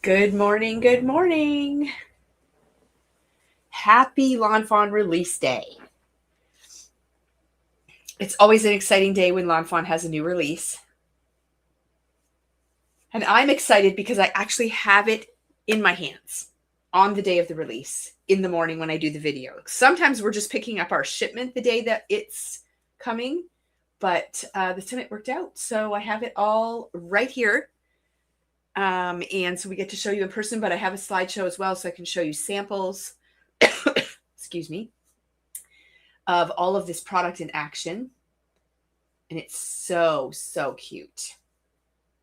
Good morning, good morning. Happy Lawn Fawn release day. It's always an exciting day when Lawn Fawn has a new release. And I'm excited because I actually have it in my hands on the day of the release in the morning when I do the video. Sometimes we're just picking up our shipment the day that it's coming, but this time it worked out. So I have it all right here. And so we get to show you in person, but I have a slideshow as well, so I can show you samples, excuse me, of all of this product in action. And it's so, so cute.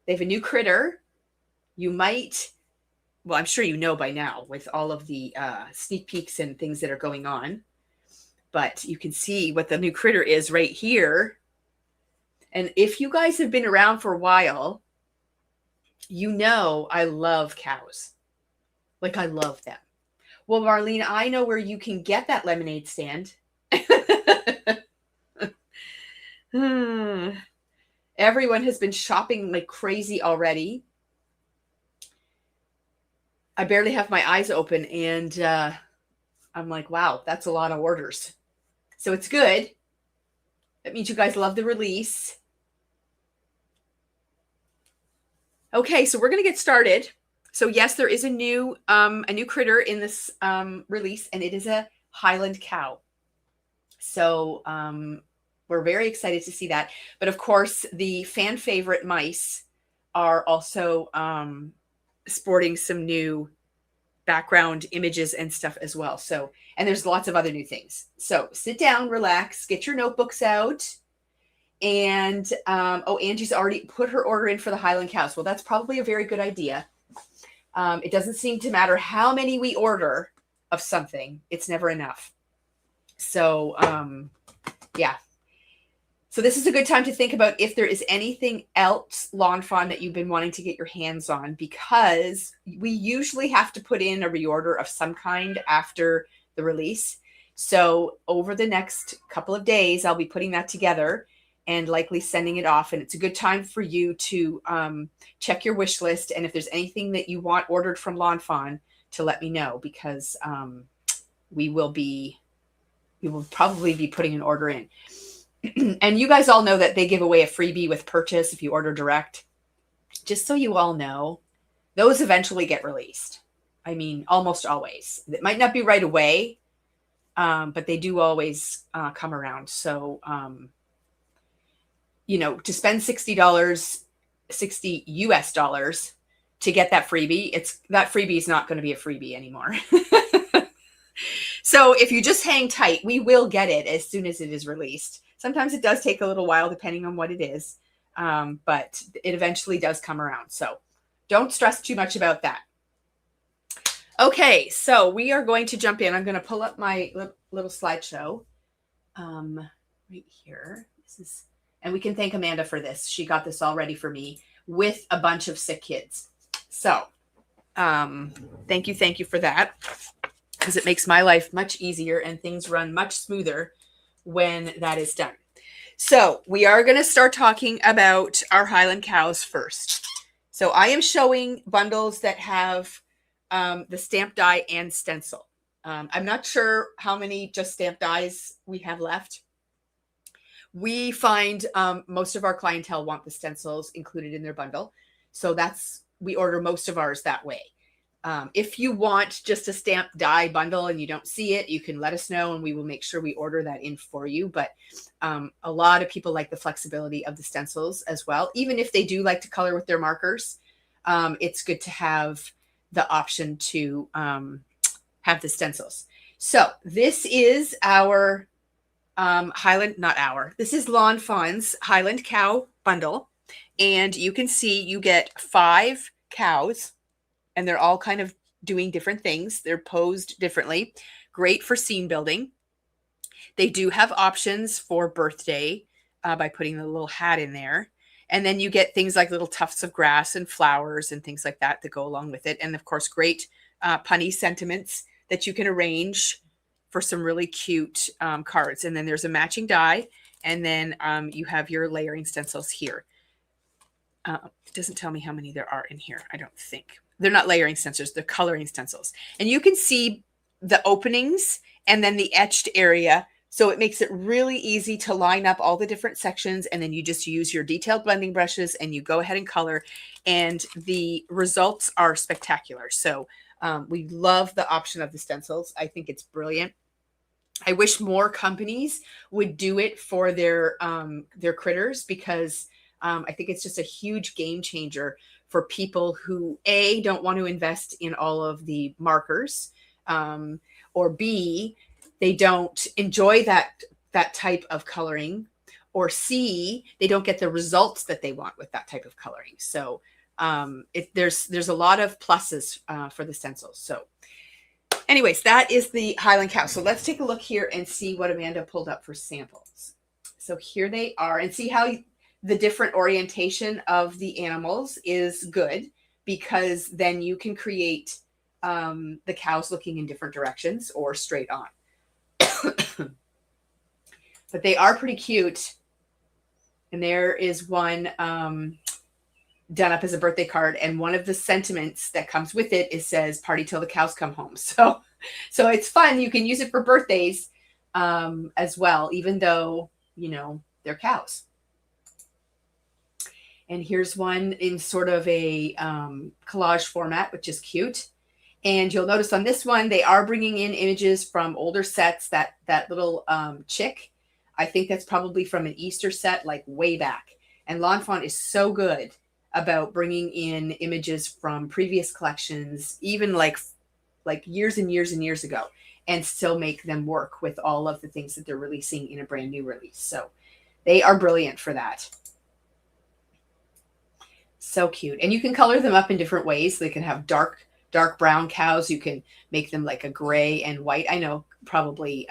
They have a new critter. You might, well, I'm sure you know by now with all of the sneak peeks and things that are going on, but you can see what the new critter is right here. And if you guys have been around for a while, you know I love cows. Like, I love them. Well, Marlene, I know where you can get that lemonade stand. Everyone has been shopping like crazy already. I barely have my eyes open, and I'm like, wow, that's a lot of orders. So it's good. That means you guys love the release. Okay, so we're going to get started. So yes, there is a new critter in this release, and it is a Highland cow. So we're very excited to see that. But of course, the fan favorite mice are also sporting some new background images and stuff as well. So, and there's lots of other new things. So sit down, relax, get your notebooks out. And, oh, Angie's already put her order in for the Highland cows. Well, that's probably a very good idea. It doesn't seem to matter how many we order of something. It's never enough. So, yeah. So this is a good time to think about if there is anything else, Lawn Fawn, that you've been wanting to get your hands on, because we usually have to put in a reorder of some kind after the release. So over the next couple of days, I'll be putting that together and likely sending it off. And it's a good time for you to check your wish list. And if there's anything that you want ordered from Lawn Fawn, to let me know, because we will probably be putting an order in. And you guys all know that they give away a freebie with purchase if you order direct. Just so you all know, those eventually get released. I mean, almost always. It might not be right away, but they do always come around. So, you know, to spend $60 US dollars to get that freebie, that freebie is not going to be a freebie anymore. So if you just hang tight, we will get it as soon as it is released. Sometimes it does take a little while depending on what it is, but it eventually does come around. So don't stress too much about that. Okay, so we are going to jump in. I'm going to pull up my little slideshow right here. And we can thank Amanda for this. She got this all ready for me with a bunch of sick kids. So thank you for that, because it makes my life much easier and things run much smoother when that is done. So we are going to start talking about our Highland cows first. So I am showing bundles that have the stamp die and stencil. I'm not sure how many just stamp dies we have left. We find most of our clientele want the stencils included in their bundle. So we order most of ours that way. If you want just a stamp die bundle and you don't see it, you can let us know and we will make sure we order that in for you. But a lot of people like the flexibility of the stencils as well. Even if they do like to color with their markers, it's good to have the option to have the stencils. So this is our this is Lawn Fawn's Highland cow bundle. And you can see you get 5 cows. And they're all kind of doing different things. They're posed differently. Great for scene building. They do have options for birthday by putting the little hat in there. And then you get things like little tufts of grass and flowers and things like that go along with it. And of course, great punny sentiments that you can arrange for some really cute cards. And then there's a matching die. And then you have your layering stencils here. It doesn't tell me how many there are in here, I don't think. they're not layering stencils, they're coloring stencils. And you can see the openings and then the etched area. So it makes it really easy to line up all the different sections. And then you just use your detailed blending brushes and you go ahead and color. And the results are spectacular. So we love the option of the stencils. I think it's brilliant. I wish more companies would do it for their critters, because I think it's just a huge game changer for people who A, don't want to invest in all of the markers, or B, they don't enjoy that type of coloring, or C, they don't get the results that they want with that type of coloring. So there's a lot of pluses for the stencils. So anyways, that is the Highland cow. So let's take a look here and see what Amanda pulled up for samples. So here they are, and see how the different orientation of the animals is good, because then you can create the cows looking in different directions or straight on. But they are pretty cute. And there is one done up as a birthday card, and one of the sentiments that comes with it says "Party till the cows come home." So it's fun. You can use it for birthdays as well, even though, you know, they're cows. And here's one in sort of a collage format, which is cute. And you'll notice on this one, they are bringing in images from older sets. That little chick, I think that's probably from an Easter set, like way back. And Lawn Fawn is so good about bringing in images from previous collections, even like years and years and years ago, and still make them work with all of the things that they're releasing in a brand new release. So they are brilliant for that. So cute. And you can color them up in different ways. They can have dark brown cows. You can make them like a gray and white. I know probably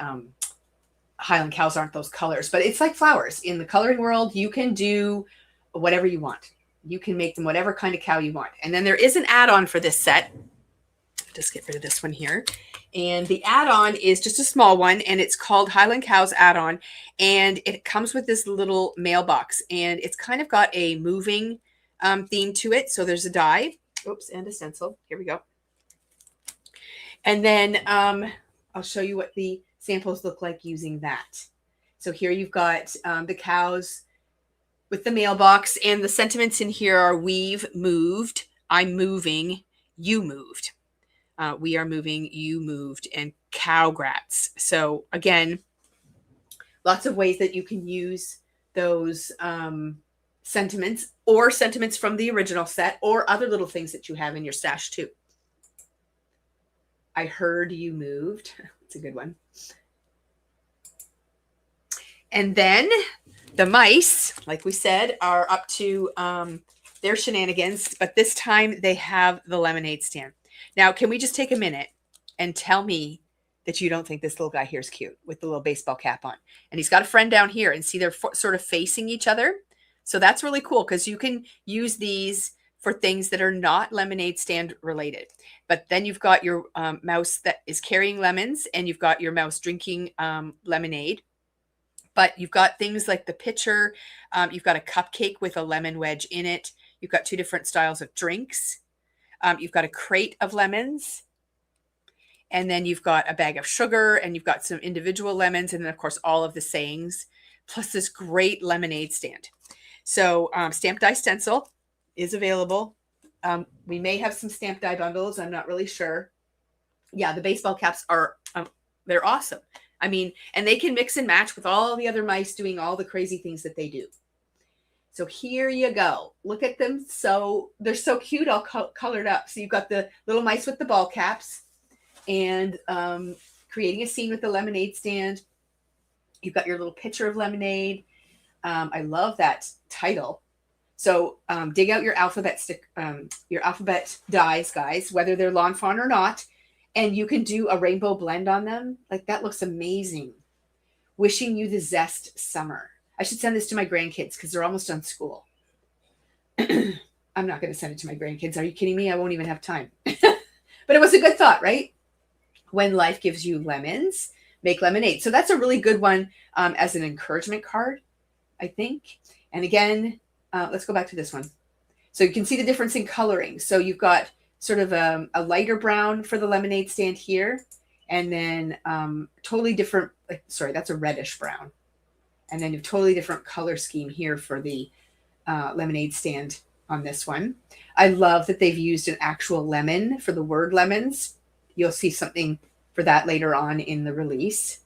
Highland cows aren't those colors, but it's like flowers. In the coloring world, you can do whatever you want. You can make them whatever kind of cow you want. And then there is an add-on for this set. Just get rid of this one here. And the add-on is just a small one, and it's called Highland Cows Add-on. And it comes with this little mailbox, and it's kind of got a moving theme to it. So there's a die, oops, and a stencil. Here we go. And then I'll show you what the samples look like using that. So here you've got the cows with the mailbox, and the sentiments in here are: we've moved, I'm moving, you moved. We are moving, you moved, and cow grats. So again, lots of ways that you can use those sentiments, or sentiments from the original set, or other little things that you have in your stash too. I heard you moved. It's a good one. And then the mice, like we said, are up to their shenanigans, but this time they have the lemonade stand. Now, can we just take a minute and tell me that you don't think this little guy here is cute with the little baseball cap on? And he's got a friend down here, and see they're sort of facing each other. So that's really cool, because you can use these for things that are not lemonade stand related. But then you've got your mouse that is carrying lemons, and you've got your mouse drinking lemonade. But you've got things like the pitcher. You've got a cupcake with a lemon wedge in it. You've got two different styles of drinks. You've got a crate of lemons. And then you've got a bag of sugar, and you've got some individual lemons. And then, of course, all of the sayings, plus this great lemonade stand. So stamped die stencil is available. We may have some stamped die bundles. I'm not really sure. Yeah, the baseball caps are, they're awesome. I mean, and they can mix and match with all the other mice doing all the crazy things that they do. So here you go. Look at them. So they're so cute, all colored up. So you've got the little mice with the ball caps, and creating a scene with the lemonade stand. You've got your little pitcher of lemonade. I love that title. So dig out your alphabet dies, guys, whether they're Lawn Fawn or not, and you can do a rainbow blend on them. Like, that looks amazing. Wishing you the zest summer. I should send this to my grandkids, because they're almost done school. I'm not going to send it to my grandkids. Are you kidding me? I won't even have time. But it was a good thought, right? When life gives you lemons, make lemonade. So that's a really good one as an encouragement card, I think. And again, let's go back to this one. So you can see the difference in coloring. So you've got sort of a lighter brown for the lemonade stand here. And then totally different, sorry, that's a reddish brown. And then a totally different color scheme here for the lemonade stand on this one. I love that they've used an actual lemon for the word lemons. You'll see something for that later on in the release.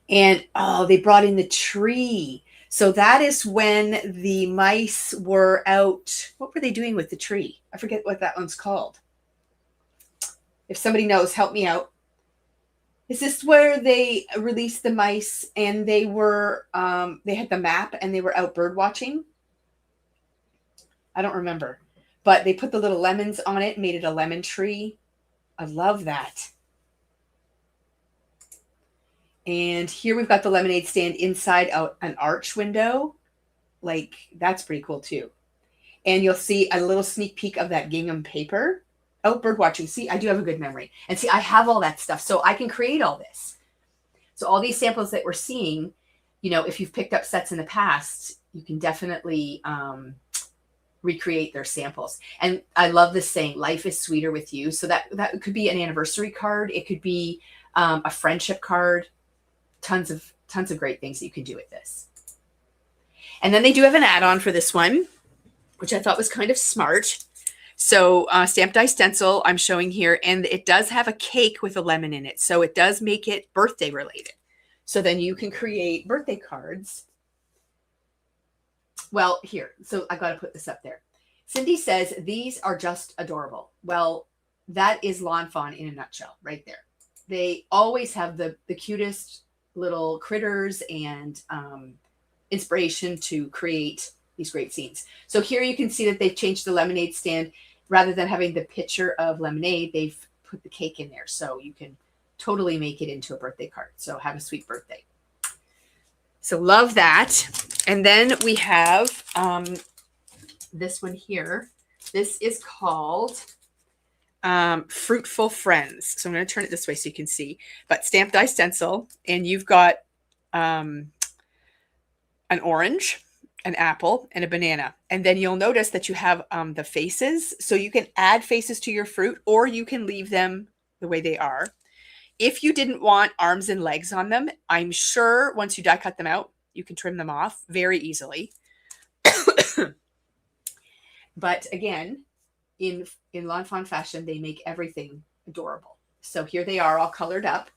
And oh, they brought in the tree. So that is when the mice were out. What were they doing with the tree? I forget what that one's called. If somebody knows, help me out. Is this where they released the mice and they were, they had the map and they were out bird watching? I don't remember, but they put the little lemons on it, made it a lemon tree. I love that. And here we've got the lemonade stand inside out an arch window. Like, that's pretty cool too. And you'll see a little sneak peek of that gingham paper. Oh, bird watching. See, I do have a good memory. And see, I have all that stuff, so I can create all this. So all these samples that we're seeing, you know, if you've picked up sets in the past, you can definitely recreate their samples. And I love this saying, life is sweeter with you. So that could be an anniversary card. It could be a friendship card. Tons of great things that you can do with this. And then they do have an add-on for this one, which I thought was kind of smart. So stamped die stencil I'm showing here, and it does have a cake with a lemon in it. So it does make it birthday related. So then you can create birthday cards. Well, here, so I got to put this up there. Cindy says, these are just adorable. Well, that is Lawn Fawn in a nutshell right there. They always have the cutest little critters and inspiration to create these great scenes. So here you can see that they've changed the lemonade stand. Rather than having the picture of lemonade, they've put the cake in there. So you can totally make it into a birthday card. So have a sweet birthday. So love that. And then we have this one here. This is called Fruitful Friends. So I'm going to turn it this way so you can see. But stamped die stencil. And you've got an orange, an apple, and a banana. And then you'll notice that you have the faces. So you can add faces to your fruit, or you can leave them the way they are. If you didn't want arms and legs on them, I'm sure once you die cut them out, you can trim them off very easily. But again, in Lawn Fawn fashion, they make everything adorable. So here they are all colored up.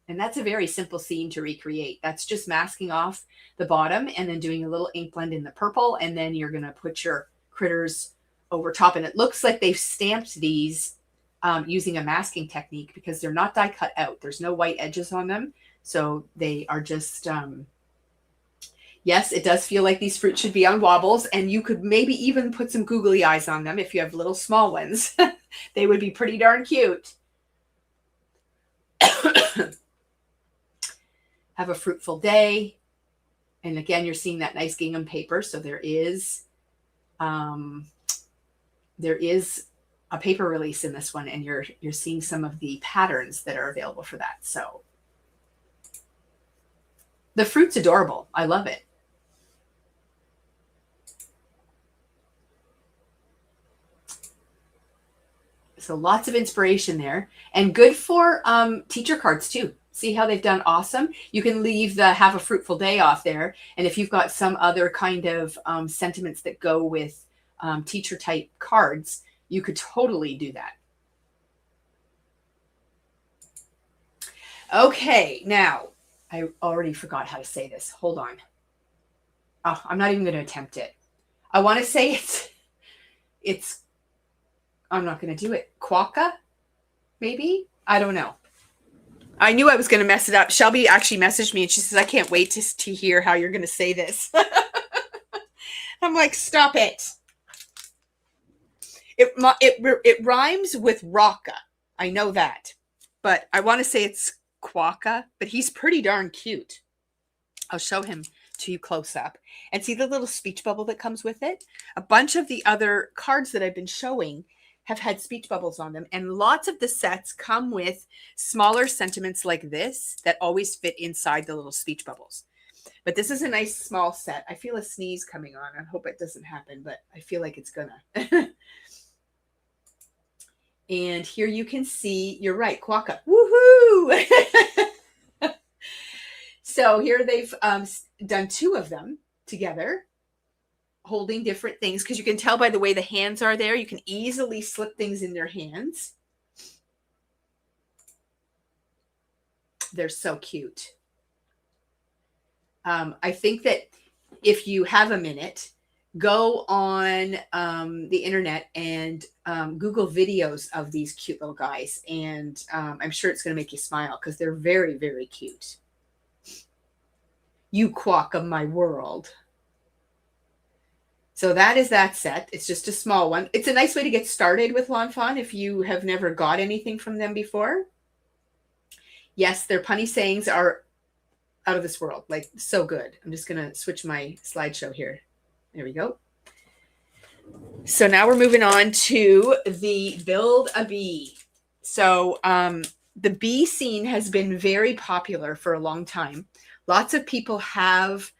And that's a very simple scene to recreate. That's just masking off the bottom and then doing a little ink blend in the purple. And then you're going to put your critters over top. And it looks like they've stamped these using a masking technique because they're not die cut out. There's no white edges on them. So they are just, yes, it does feel like these fruits should be on wobbles. And you could maybe even put some googly eyes on them if you have little small ones. They would be pretty darn cute. Have a fruitful day. And again, you're seeing that nice gingham paper. So there is a paper release in this one, and you're seeing some of the patterns that are available for that. So the fruit's adorable. I love it. So lots of inspiration there, and good for teacher cards too. See how they've done awesome? You can leave the have a fruitful day off there. And if you've got some other kind of sentiments that go with teacher type cards, you could totally do that. Okay, now I already forgot how to say this. Hold on. Oh, I'm not even going to attempt it. I want to say it's, I'm not going to do it. Quokka, maybe? I don't know. I knew I was going to mess it up. Shelby actually messaged me and she says, I can't wait to hear how you're going to say this. I'm like, stop it. It rhymes with rocka. I know that. But I want to say it's quokka, but he's pretty darn cute. I'll show him to you close up. And see the little speech bubble that comes with it? A bunch of the other cards that I've been showing have had speech bubbles on them. And lots of the sets come with smaller sentiments like this that always fit inside the little speech bubbles. But this is a nice small set. I feel a sneeze coming on. I hope it doesn't happen, but I feel like it's gonna. And here you can see, you're right, Quokka. Woohoo! So here they've done 2 of them together, holding different things, because you can tell by the way the hands are there. You can easily slip things in their hands. They're so cute. I think that if you have a minute, go on the internet and Google videos of these cute little guys. And I'm sure it's going to make you smile because they're very, very cute. You Quack of my world. So that is that set. It's just a small one. It's a nice way to get started with Lawn Fawn if you have never got anything from them before. Yes, their punny sayings are out of this world, like so good. I'm just going to switch my slideshow here. There we go. So now we're moving on to the Build a Bee. So the bee scene has been very popular for a long time. Lots of people have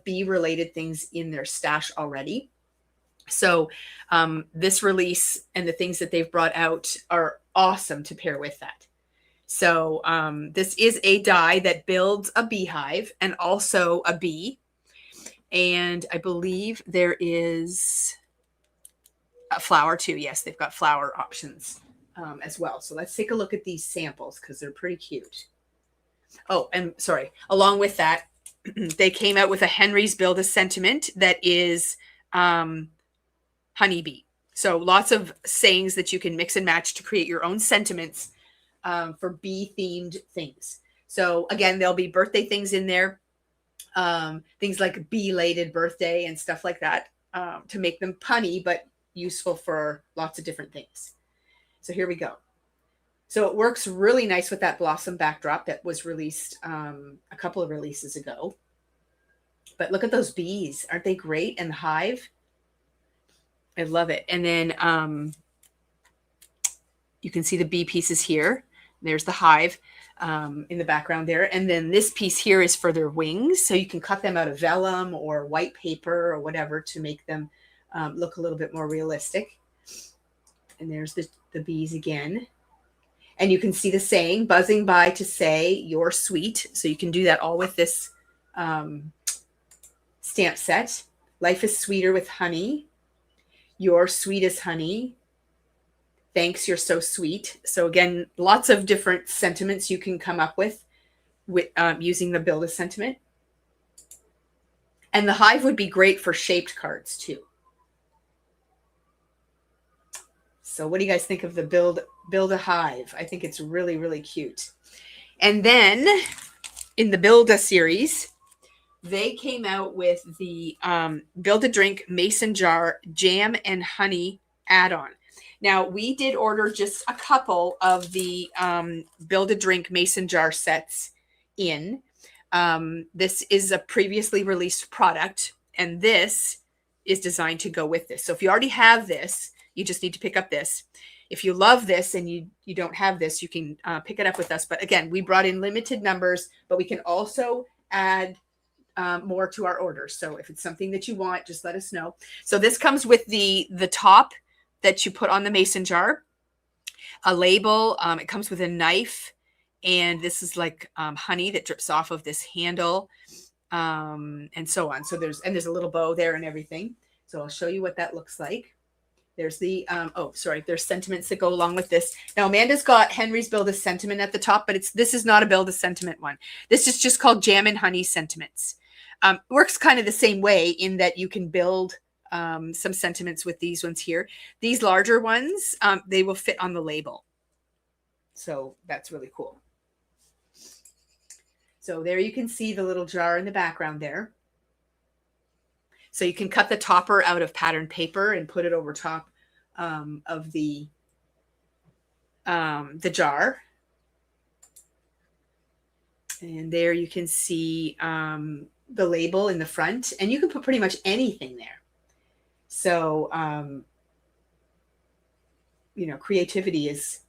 bee-related things in their stash already. So this release and the things that they've brought out are awesome to pair with that. So this is a die that builds a beehive and also a bee. And I believe there is a flower too. Yes, they've got flower options as well. So let's take a look at these samples because they're pretty cute. Oh, and sorry, along with that, they came out with a Henry's Build a Sentiment that is honeybee. So lots of sayings that you can mix and match to create your own sentiments for bee-themed things. So again, there'll be birthday things in there, things like belated birthday and stuff like that to make them punny, but useful for lots of different things. So here we go. So it works really nice with that blossom backdrop that was released a couple of releases ago. But look at those bees. Aren't they great? And the hive. I love it. And then you can see the bee pieces here. There's the hive in the background there. And then this piece here is for their wings. So you can cut them out of vellum or white paper or whatever to make them look a little bit more realistic. And there's the bees again. And you can see the saying, buzzing by to say, you're sweet. So you can do that all with this stamp set. Life is sweeter with honey. You're sweet as honey. Thanks, you're so sweet. So again, lots of different sentiments you can come up with using the Build a Sentiment. And the hive would be great for shaped cards too. So what do you guys think of the Build a Hive? I think it's really, really cute. And then in the Build a series, they came out with the Build a Drink Mason Jar Jam and Honey add-on. Now, we did order just a couple of the Build a Drink Mason Jar sets in. This is a previously released product, and this is designed to go with this. So if you already have this, you just need to pick up this. If you love this and you don't have this, you can pick it up with us. But again, we brought in limited numbers, but we can also add more to our orders. So if it's something that you want, just let us know. So this comes with the top that you put on the mason jar, a label. It comes with a knife, and this is like honey that drips off of this handle, and so on. So there's a little bow there and everything. So I'll show you what that looks like. There's the, there's sentiments that go along with this. Now, Amanda's got Henry's Build a Sentiment at the top, but this is not a Build a Sentiment one. This is just called Jam and Honey Sentiments. Works kind of the same way in that you can build some sentiments with these ones here. These larger ones, they will fit on the label. So that's really cool. So there you can see the little jar in the background there. So you can cut the topper out of patterned paper and put it over top of the jar. And there you can see the label in the front, and you can put pretty much anything there. So, creativity is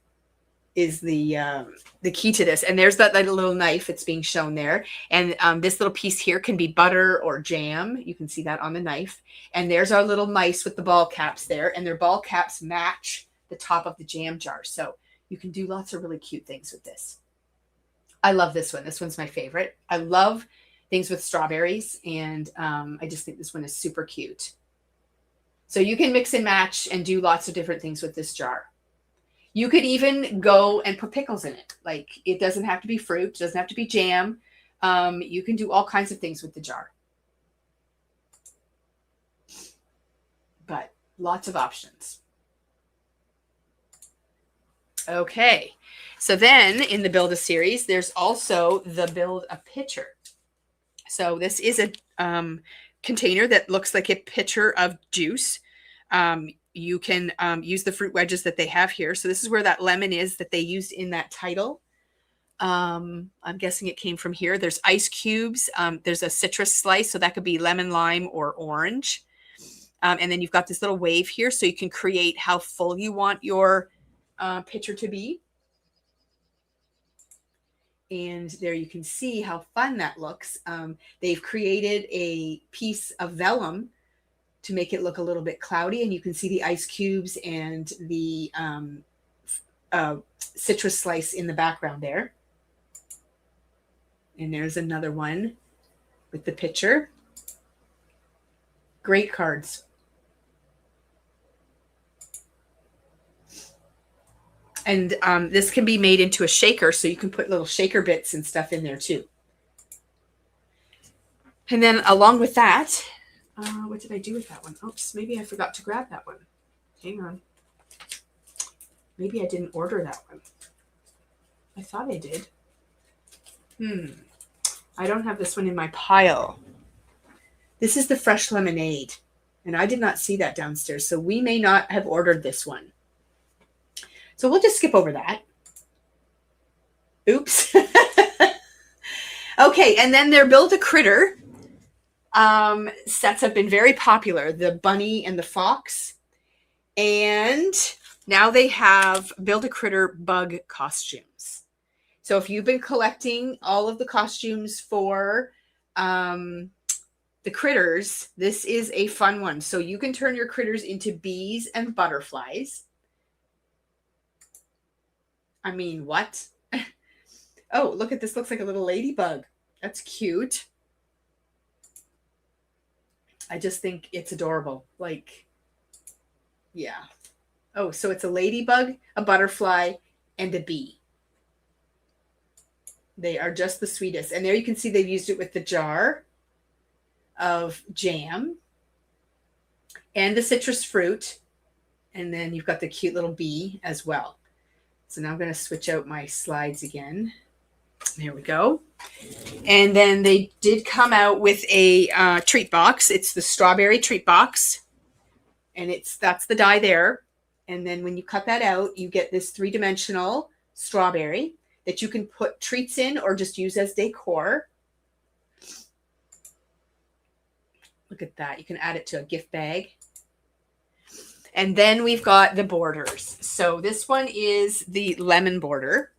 the key to this. And there's that little knife that's being shown there. And this little piece here can be butter or jam. You can see that on the knife. And there's our little mice with the ball caps there. And their ball caps match the top of the jam jar. So you can do lots of really cute things with this. I love this one. This one's my favorite. I love things with strawberries. And I just think this one is super cute. So you can mix and match and do lots of different things with this jar. You could even go and put pickles in it. Like, it doesn't have to be fruit. It doesn't have to be jam. You can do all kinds of things with the jar. But lots of options. Okay. So then in the Build a Series, there's also the Build a Pitcher. So this is a container that looks like a pitcher of juice. You can use the fruit wedges that they have here. So this is where that lemon is that they used in that title. I'm guessing it came from here. There's ice cubes. There's a citrus slice. So that could be lemon, lime, or orange. And then you've got this little wave here. So you can create how full you want your pitcher to be. And there you can see how fun that looks. They've created a piece of vellum to make it look a little bit cloudy, and you can see the ice cubes and the citrus slice in the background there. And there's another one with the pitcher. Great cards. And this can be made into a shaker, so you can put little shaker bits and stuff in there too. And then along with that, what did I do with that one? Oops, maybe I forgot to grab that one. Hang on. Maybe I didn't order that one. I thought I did. I don't have this one in my pile. This is the fresh lemonade, and I did not see that downstairs, so we may not have ordered this one. So we'll just skip over that. Oops. Okay, and then their Build a Critter sets have been very popular, the bunny and the fox. And now they have Build a Critter bug costumes. So if you've been collecting all of the costumes for the critters, this is a fun one. So you can turn your critters into bees and butterflies. I mean, what? Oh, look at this. Looks like a little ladybug. That's cute. I just think it's adorable. Like, yeah. Oh, so it's a ladybug, a butterfly, and a bee. They are just the sweetest. And there you can see they've used it with the jar of jam and the citrus fruit. And then you've got the cute little bee as well. So now I'm going to switch out my slides again. There we go. And then they did come out with a treat box. It's the strawberry treat box. And that's the die there. And then when you cut that out, you get this 3-dimensional strawberry that you can put treats in or just use as decor. Look at that. You can add it to a gift bag. And then we've got the borders. So this one is the lemon border.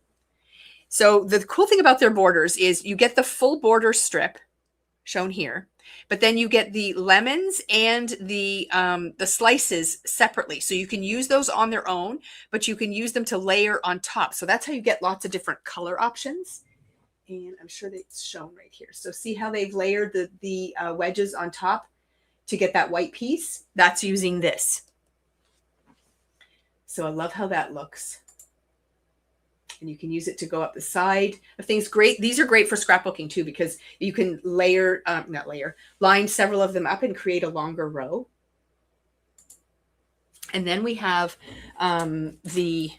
So the cool thing about their borders is you get the full border strip shown here, but then you get the lemons and the slices separately. So you can use those on their own, but you can use them to layer on top. So that's how you get lots of different color options. And I'm sure that's shown right here. So see how they've layered the wedges on top to get that white piece? That's using this. So I love how that looks. And you can use it to go up the side of things. Great. These are great for scrapbooking too, because you can line several of them up and create a longer row. And then we have the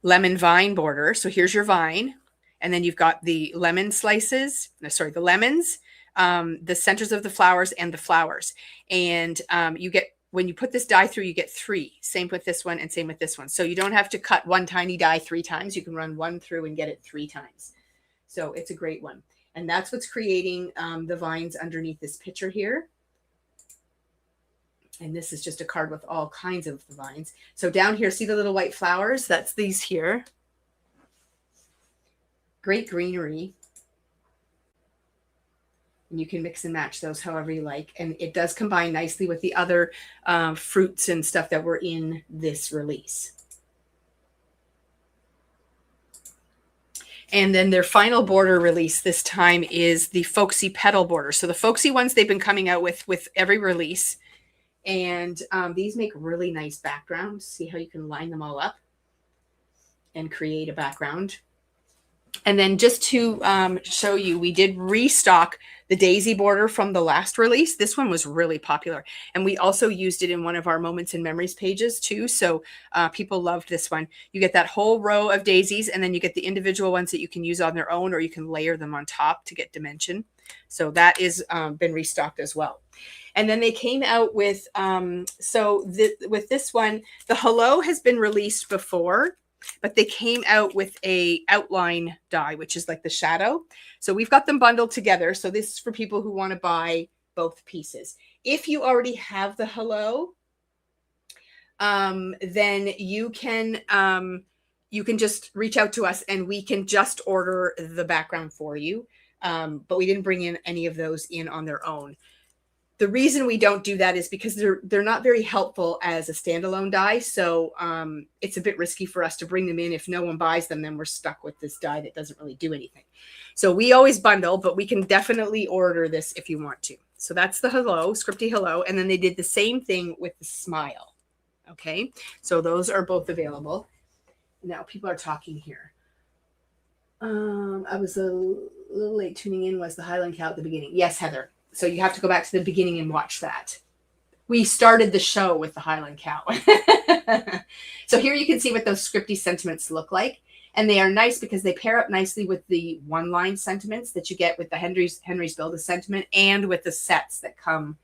lemon vine border. So here's your vine. And then you've got the lemon slices, the lemons, the centers of the flowers and the flowers. And you get, when you put this die through, you get 3. Same with this one and same with this one. So you don't have to cut one tiny die 3 times. You can run one through and get it 3 times. So it's a great one. And that's what's creating the vines underneath this picture here. And this is just a card with all kinds of the vines. So down here, see the little white flowers? That's these here. Great greenery. And you can mix and match those however you like. And it does combine nicely with the other fruits and stuff that were in this release. And then their final border release this time is the folksy petal border. So the folksy ones they've been coming out with every release. And these make really nice backgrounds. See how you can line them all up and create a background. And then just to show you, we did restock the daisy border from the last release. This one was really popular. And we also used it in one of our Moments and Memories pages too. So people loved this one. You get that whole row of daisies, and then you get the individual ones that you can use on their own, or you can layer them on top to get dimension. So that is been restocked as well. And then they came out with, with this one, the Hello has been released before, but they came out with a outline die, which is like the shadow. So we've got them bundled together. So this is for people who want to buy both pieces. If you already have the Hello, then you can just reach out to us and we can just order the background for you. But we didn't bring in any of those in on their own. The reason we don't do that is because they're not very helpful as a standalone die. So it's a bit risky for us to bring them in. If no one buys them, then we're stuck with this die that doesn't really do anything. So we always bundle, but we can definitely order this if you want to. So that's the Hello, Scripty Hello. And then they did the same thing with the Smile. Okay, so those are both available. Now people are talking here. I was a little late tuning in. Was the Highland Cow at the beginning? Yes, Heather. So you have to go back to the beginning and watch that. We started the show with the Highland Cow. So here you can see what those scripty sentiments look like. And they are nice because they pair up nicely with the one-line sentiments that you get with the Henry's Build a Sentiment and with the sets that come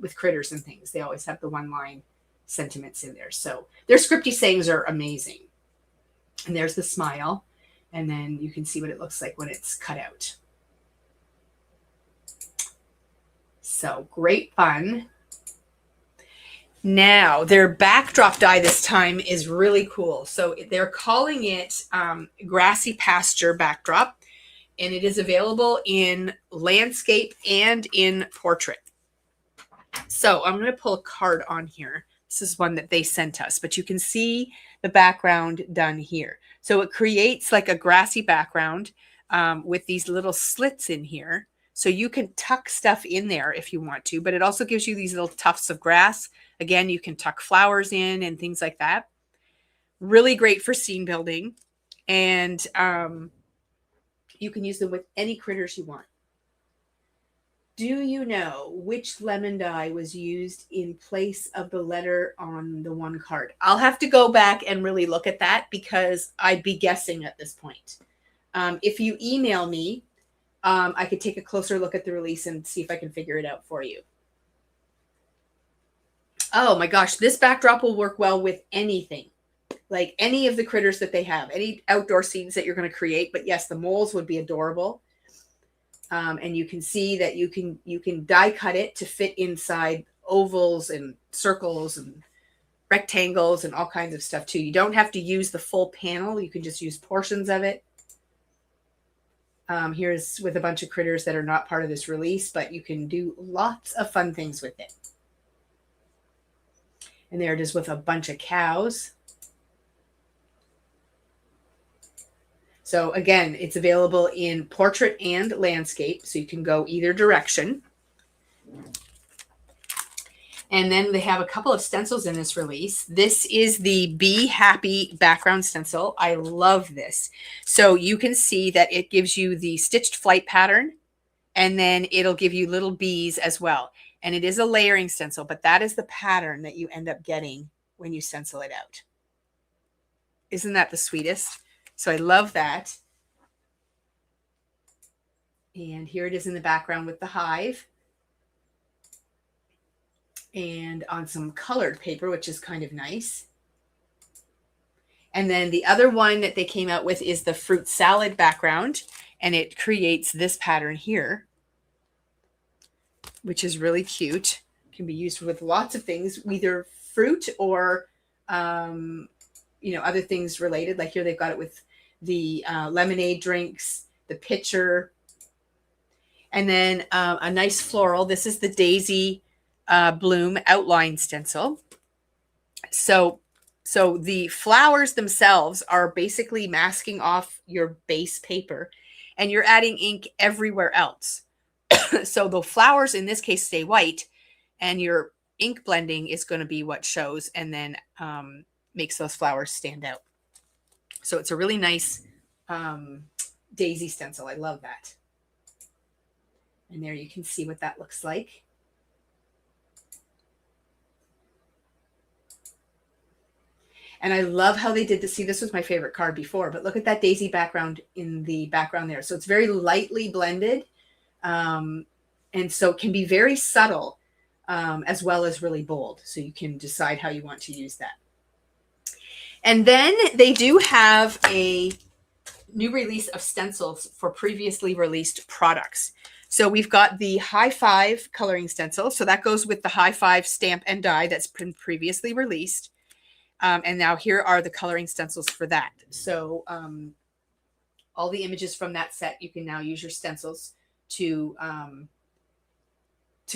with critters and things. They always have the one-line sentiments in there. So their scripty sayings are amazing. And there's the Smile. And then you can see what it looks like when it's cut out. So great fun. Now their backdrop die this time is really cool. So they're calling it Grassy Pasture Backdrop, and it is available in landscape and in portrait. So I'm going to pull a card on here. This is one that they sent us, but you can see the background done here. So it creates like a grassy background with these little slits in here. So you can tuck stuff in there if you want to, but it also gives you these little tufts of grass. Again, you can tuck flowers in and things like that. Really great for scene building. And you can use them with any critters you want. Do you know which lemon die was used in place of the letter on the one card? I'll have to go back and really look at that because I'd be guessing at this point. If you email me, I could take a closer look at the release and see if I can figure it out for you. Oh my gosh, this backdrop will work well with anything. Like any of the critters that they have, any outdoor scenes that you're going to create. But yes, the moles would be adorable. And you can see that you can die cut it to fit inside ovals and circles and rectangles and all kinds of stuff too. You don't have to use the full panel. You can just use portions of it. Here's with a bunch of critters that are not part of this release, but you can do lots of fun things with it. And there it is with a bunch of cows. So again, it's available in portrait and landscape, so you can go either direction. And then they have a couple of stencils in this release. This is the Be Happy background stencil. I love this. So you can see that it gives you the stitched flight pattern, and then it'll give you little bees as well. And it is a layering stencil, but that is the pattern that you end up getting when you stencil it out. Isn't that the sweetest? So I love that. And here it is in the background with the hive. And on some colored paper, which is kind of nice. And then the other one that they came out with is the fruit salad background. And it creates this pattern here, which is really cute. Can be used with lots of things, either fruit or, other things related. Like here they've got it with the lemonade drinks, the pitcher, and then a nice floral. This is the Daisy Bloom outline stencil. So the flowers themselves are basically masking off your base paper, and you're adding ink everywhere else. So the flowers in this case stay white, and your ink blending is going to be what shows and then makes those flowers stand out. So it's a really nice daisy stencil. I love that. And there you can see what that looks like. And I love how they did this. See, this was my favorite card before, but look at that daisy background in the background there. So it's very lightly blended. And so it can be very subtle as well as really bold. So you can decide how you want to use that. And then they do have a new release of stencils for previously released products. So we've got the High Five coloring stencil. So that goes with the High Five stamp and die that's been previously released. And now here are the coloring stencils for that. So all the images from that set, you can now use your stencils to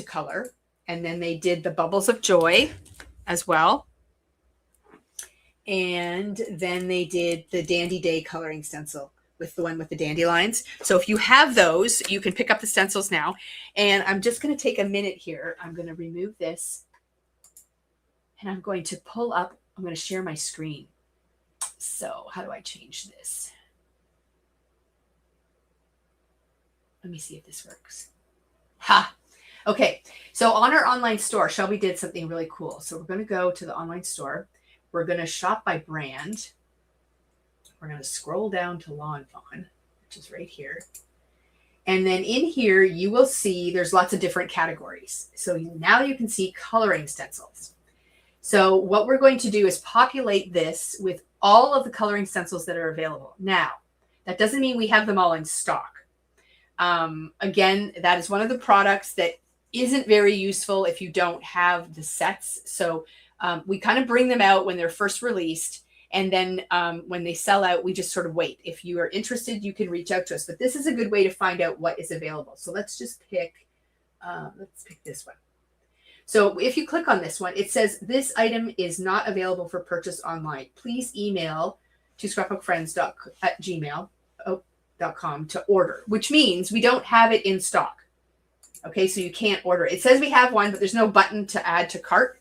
color. And then they did the Bubbles of Joy as well. And then they did the Dandy Day coloring stencil with the one with the dandelions. So if you have those, you can pick up the stencils now. And I'm just going to take a minute here. I'm going to remove this. And I'm going to pull up. I'm going to share my screen. So how do I change this? Let me see if this works. Ha! Okay, so on our online store, Shelby did something really cool. So we're going to go to the online store. We're going to shop by brand. We're going to scroll down to Lawn Fawn, which is right here. And then in here, you will see there's lots of different categories. So now you can see coloring stencils. So what we're going to do is populate this with all of the coloring stencils that are available. Now, that doesn't mean we have them all in stock. Again, that is one of the products that isn't very useful if you don't have the sets. So we kind of bring them out when they're first released. And then when they sell out, we just sort of wait. If you are interested, you can reach out to us. But this is a good way to find out what is available. So let's just pick, this one. So if you click on this one, it says this item is not available for purchase online. Please email to scrapbookfriends@gmail.com to order, which means we don't have it in stock. Okay, so you can't order it. It says we have one, but there's no button to add to cart.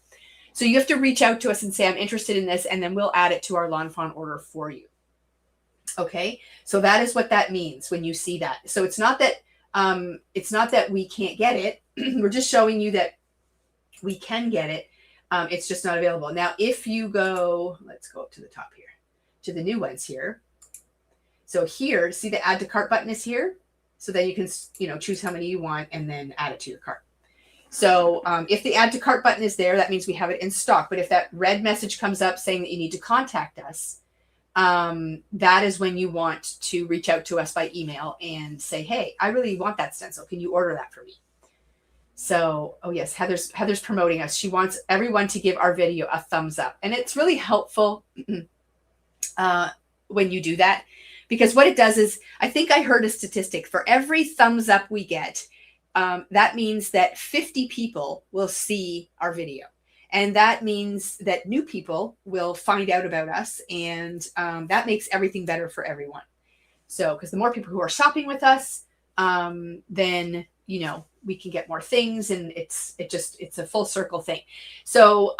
So you have to reach out to us and say, I'm interested in this, and then we'll add it to our Lawn Fawn order for you. Okay, so that is what that means when you see that. So it's not that we can't get it. We're just showing you that we can get it. It's just not available. Now, if you go, let's go up to the top here, to the new ones here. So here, see the add to cart button is here. So then you can, choose how many you want and then add it to your cart. So if the add to cart button is there, that means we have it in stock. But if that red message comes up saying that you need to contact us, that is when you want to reach out to us by email and say, hey, I really want that stencil. Can you order that for me? So, oh yes, Heather's promoting us. She wants everyone to give our video a thumbs up. And it's really helpful when you do that, because what it does is, I think I heard a statistic, for every thumbs up we get, that means that 50 people will see our video. And that means that new people will find out about us. And that makes everything better for everyone. So, because the more people who are shopping with us, then, we can get more things, and it's a full circle thing. So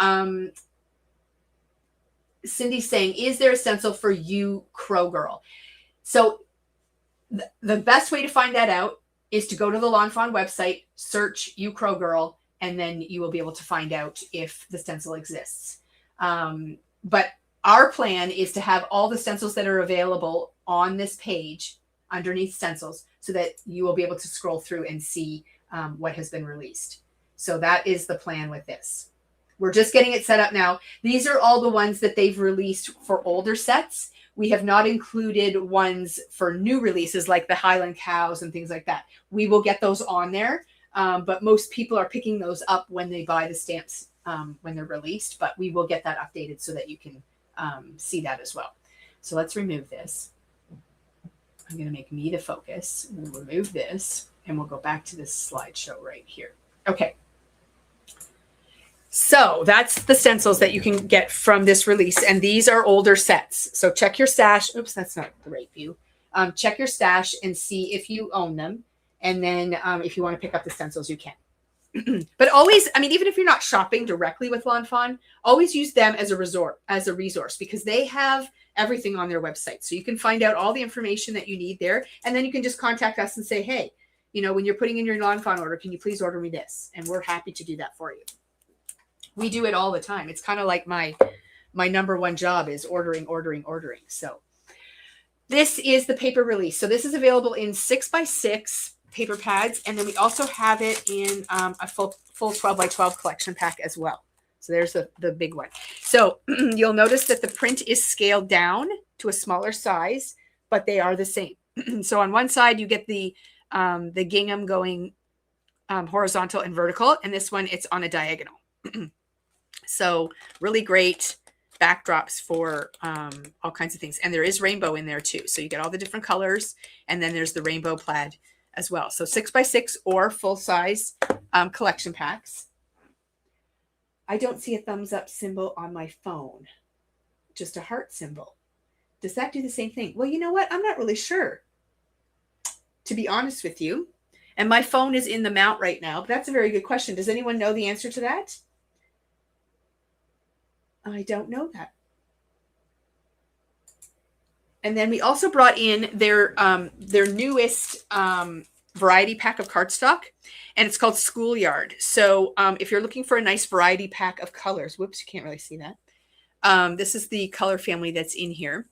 Cindy's saying, is there a stencil for you, Crow Girl? So the best way to find that out is to go to the Lawn Fawn website, search You Crow Girl, and then you will be able to find out if the stencil exists. But our plan is to have all the stencils that are available on this page underneath stencils, so that you will be able to scroll through and see what has been released. So that is the plan with this. We're just getting it set up now. These are all the ones that they've released for older sets. We have not included ones for new releases like the Highland Cows and things like that. We will get those on there, but most people are picking those up when they buy the stamps when they're released, but we will get that updated so that you can see that as well. So let's remove this. I'm going to make me the focus. We'll remove this and we'll go back to this slideshow right here. Okay. So that's the stencils that you can get from this release. And these are older sets. So check your stash. Oops, that's not the right view. Check your stash and see if you own them. And then if you want to pick up the stencils, you can. But always, I mean, even if you're not shopping directly with Lawn Fawn, always use them as a resource, because they have everything on their website. So you can find out all the information that you need there. And then you can just contact us and say, hey, you know, when you're putting in your Lawn Fawn order, can you please order me this? And we're happy to do that for you. We do it all the time. It's kind of like my number one job is ordering. So this is the paper release. So this is available in 6x6 paper pads. And then we also have it in a full 12x12 collection pack as well. So there's the big one. So you'll notice that the print is scaled down to a smaller size, but they are the same. So on one side, you get the gingham going horizontal and vertical. And this one, it's on a diagonal. So really great backdrops for all kinds of things. And there is rainbow in there too. So you get all the different colors. And then there's the rainbow plaid as well. So 6x6 or full size collection packs. I don't see a thumbs up symbol on my phone, just a heart symbol. Does that do the same thing? Well, you know what? I'm not really sure, to be honest with you. And my phone is in the mount right now, but that's a very good question. Does anyone know the answer to that? I don't know that. And then we also brought in their newest variety pack of cardstock, and it's called Schoolyard. So if you're looking for a nice variety pack of colors, whoops, you can't really see that. This is the color family that's in here.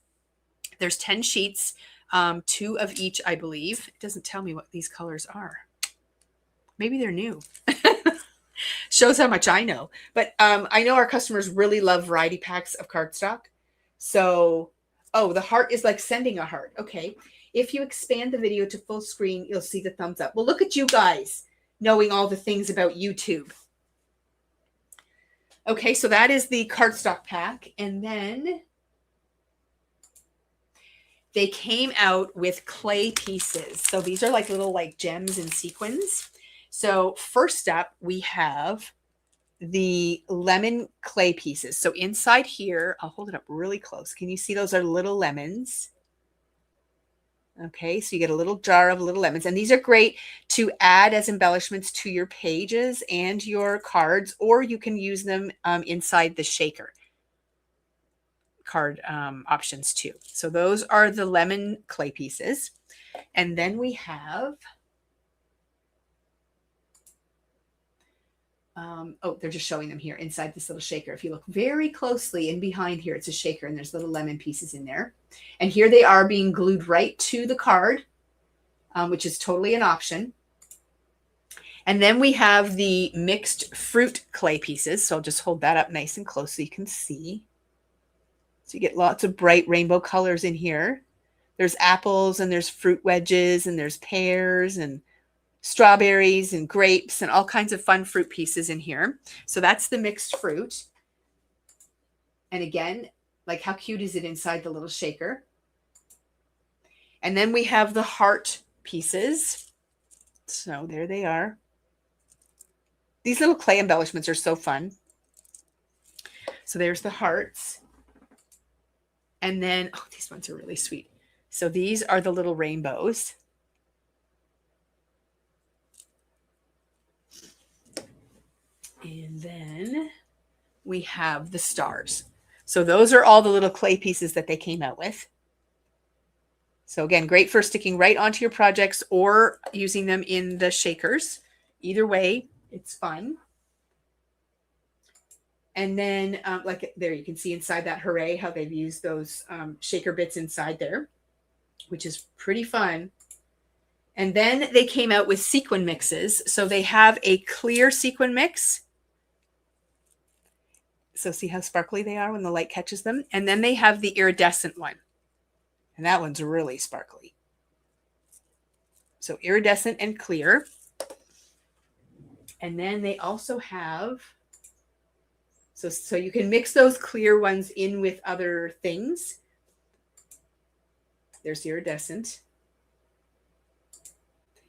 There's 10 sheets, 2 of each, I believe. It doesn't tell me what these colors are. Maybe they're new. Shows how much I know. But I know our customers really love variety packs of cardstock. So, oh, the heart is like sending a heart. Okay. If you expand the video to full screen, you'll see the thumbs up. Well, look at you guys knowing all the things about YouTube. Okay, so that is the cardstock pack. And then they came out with clay pieces. So these are like little like gems and sequins. So first up, we have the lemon clay pieces. So inside here, I'll hold it up really close. Can you see those are little lemons? Okay, so you get a little jar of little lemons. And these are great to add as embellishments to your pages and your cards, or you can use them inside the shaker card options too. So those are the lemon clay pieces. And then we have... oh, they're just showing them here inside this little shaker. If you look very closely in behind here, it's a shaker and there's little lemon pieces in there. And here they are being glued right to the card, which is totally an option. And then we have the mixed fruit clay pieces. So I'll just hold that up nice and close so you can see. So you get lots of bright rainbow colors in here. There's apples and there's fruit wedges and there's pears and strawberries and grapes and all kinds of fun fruit pieces in here. So that's the mixed fruit. And again, like how cute is it inside the little shaker? And then we have the heart pieces. So there they are. These little clay embellishments are so fun. So there's the hearts. And then, oh, these ones are really sweet. So these are the little rainbows. And then we have the stars. So those are all the little clay pieces that they came out with. So again, great for sticking right onto your projects or using them in the shakers. Either way, it's fun. And then like there, you can see inside that hooray how they've used those shaker bits inside there, which is pretty fun. And then they came out with sequin mixes. So they have a clear sequin mix. So see how sparkly they are when the light catches them. And then they have the iridescent one. And that one's really sparkly. So iridescent and clear. And then they also have, so you can mix those clear ones in with other things. There's the iridescent.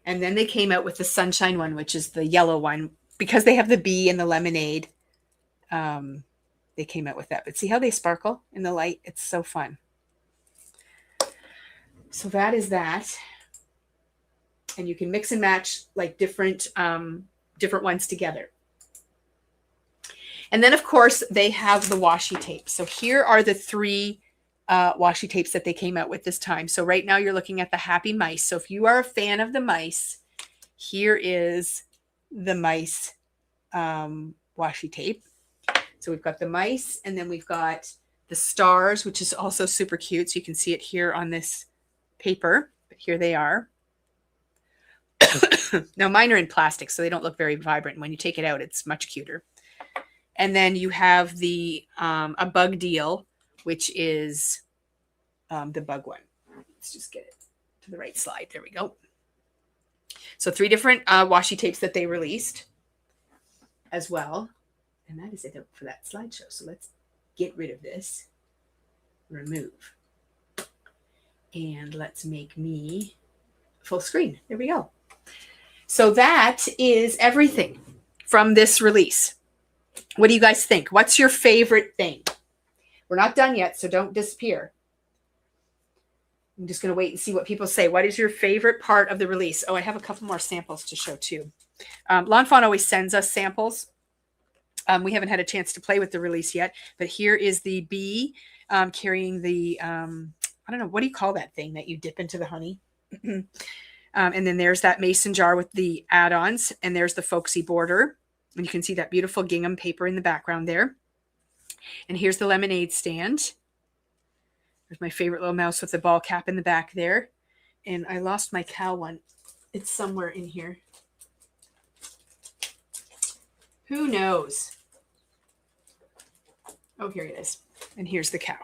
And then they came out with the sunshine one, which is the yellow one. Because they have the bee and the lemonade, they came out with that. But see how they sparkle in the light? It's so fun. So that is that. And you can mix and match like different ones together. And then, of course, they have the washi tape. So here are the 3 washi tapes that they came out with this time. So right now you're looking at the Happy Mice. So if you are a fan of the mice, here is the mice washi tape. So we've got the mice, and then we've got the stars, which is also super cute. So you can see it here on this paper, but here they are. Now mine are in plastic, so they don't look very vibrant. When you take it out, it's much cuter. And then you have the a bug deal, which is the bug one. Let's just get it to the right slide. There we go. So 3 different washi tapes that they released as well. And that is it for that slideshow. So let's get rid of this. Remove. And let's make me full screen. There we go. So that is everything from this release. What do you guys think? What's your favorite thing? We're not done yet, so don't disappear. I'm just going to wait and see what people say. What is your favorite part of the release? Oh, I have a couple more samples to show too. Lawn Fawn always sends us samples. We haven't had a chance to play with the release yet, but here is the bee carrying the, I don't know, what do you call that thing that you dip into the honey? And then there's that mason jar with the add-ons, and there's the folksy border. And you can see that beautiful gingham paper in the background there. And here's the lemonade stand. There's my favorite little mouse with the ball cap in the back there. And I lost my cow one. It's somewhere in here. Who knows? Oh, here it is. And here's the cow.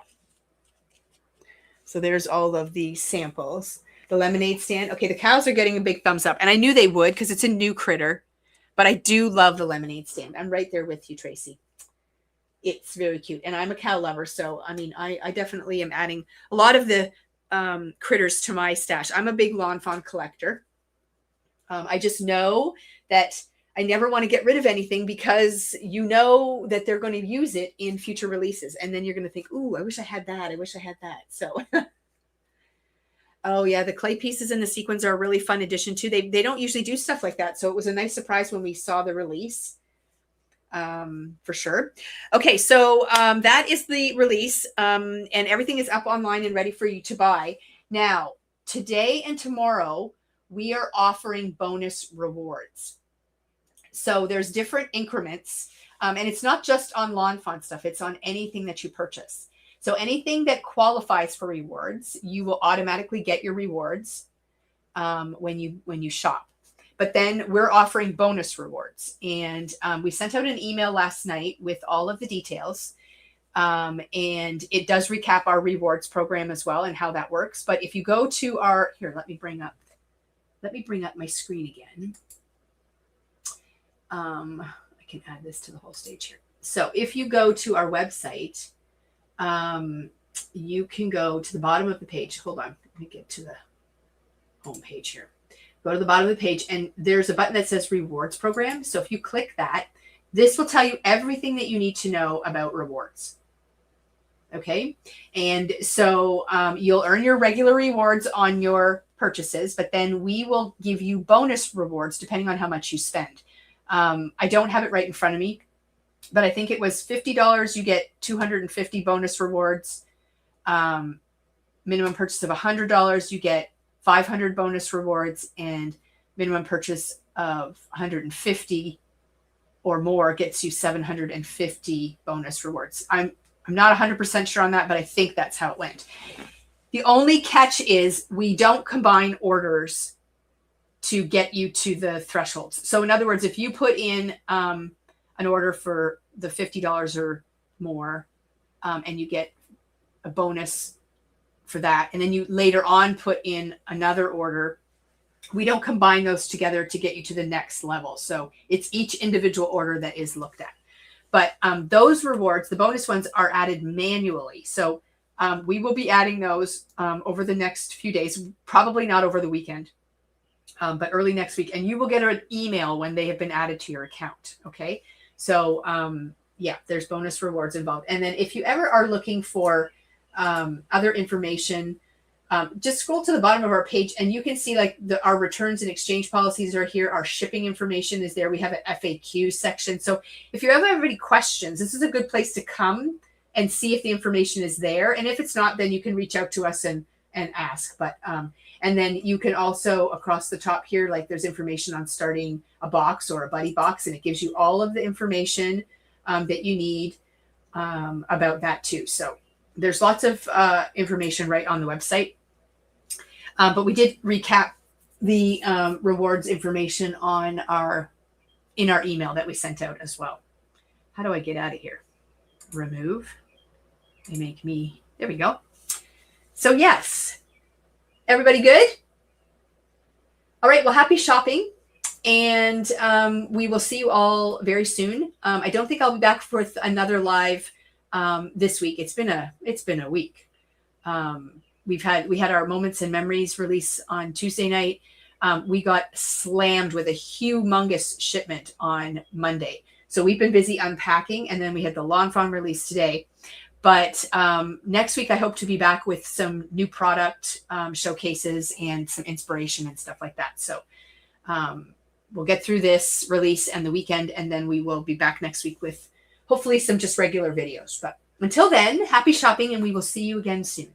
So there's all of the samples. The lemonade stand. Okay, the cows are getting a big thumbs up. And I knew they would because it's a new critter. But I do love the lemonade stand. I'm right there with you, Tracy. It's very cute. And I'm a cow lover. So, I mean, I definitely am adding a lot of the critters to my stash. I'm a big Lawn Fawn collector. I just know that I never want to get rid of anything because you know that they're going to use it in future releases. And then you're going to think, ooh, I wish I had that. I wish I had that. So, oh yeah, the clay pieces and the sequins are a really fun addition too. They don't usually do stuff like that. So it was a nice surprise when we saw the release. For sure. Okay, so that is the release, and everything is up online and ready for you to buy. Now, today and tomorrow, we are offering bonus rewards. So there's different increments, and it's not just on Lawn Fawn stuff. It's on anything that you purchase. So anything that qualifies for rewards, you will automatically get your rewards when you shop. But then we're offering bonus rewards. And we sent out an email last night with all of the details. And it does recap our rewards program as well and how that works. But if you go to our, here, let me bring up my screen again. I can add this to the whole stage here. So if you go to our website, you can go to the bottom of the page. Hold on, let me get to the home page here. Go to the bottom of the page, and there's a button that says rewards program. So if you click that, this will tell you everything that you need to know about rewards. Okay. And so you'll earn your regular rewards on your purchases, but then we will give you bonus rewards depending on how much you spend. I don't have it right in front of me, but I think it was $50. You get 250 bonus rewards. Minimum purchase of $100, you get 500 bonus rewards, and minimum purchase of 150 or more gets you 750 bonus rewards. I'm not 100% sure on that, but I think that's how it went. The only catch is we don't combine orders to get you to the thresholds. So in other words, if you put in an order for the $50 or more, and you get a bonus for that, and then you later on put in another order, we don't combine those together to get you to the next level. So it's each individual order that is looked at. But those rewards, the bonus ones, are added manually. So we will be adding those over the next few days, probably not over the weekend. but early next week, and you will get an email when they have been added to your account. Okay. So, yeah, there's bonus rewards involved. And then if you ever are looking for other information, just scroll to the bottom of our page and you can see like our returns and exchange policies are here. Our shipping information is there. We have an FAQ section. So if you ever have any questions, this is a good place to come and see if the information is there. And if it's not, then you can reach out to us and ask. But and then you can also, across the top here, like there's information on starting a box or a buddy box, and it gives you all of the information that you need about that too. So there's lots of information right on the website. But we did recap the rewards information on in our email that we sent out as well. How do I get out of here? Remove. They make me, there we go. So yes, everybody good? All right, well, happy shopping. And we will see you all very soon. I don't think I'll be back for another live this week. It's been a week. We had our Moments and Memories release on Tuesday night. We got slammed with a humongous shipment on Monday. So we've been busy unpacking, and then we had the Lawn Fawn release today. But next week, I hope to be back with some new product showcases and some inspiration and stuff like that. So we'll get through this release and the weekend, and then we will be back next week with hopefully some just regular videos. But until then, happy shopping, and we will see you again soon.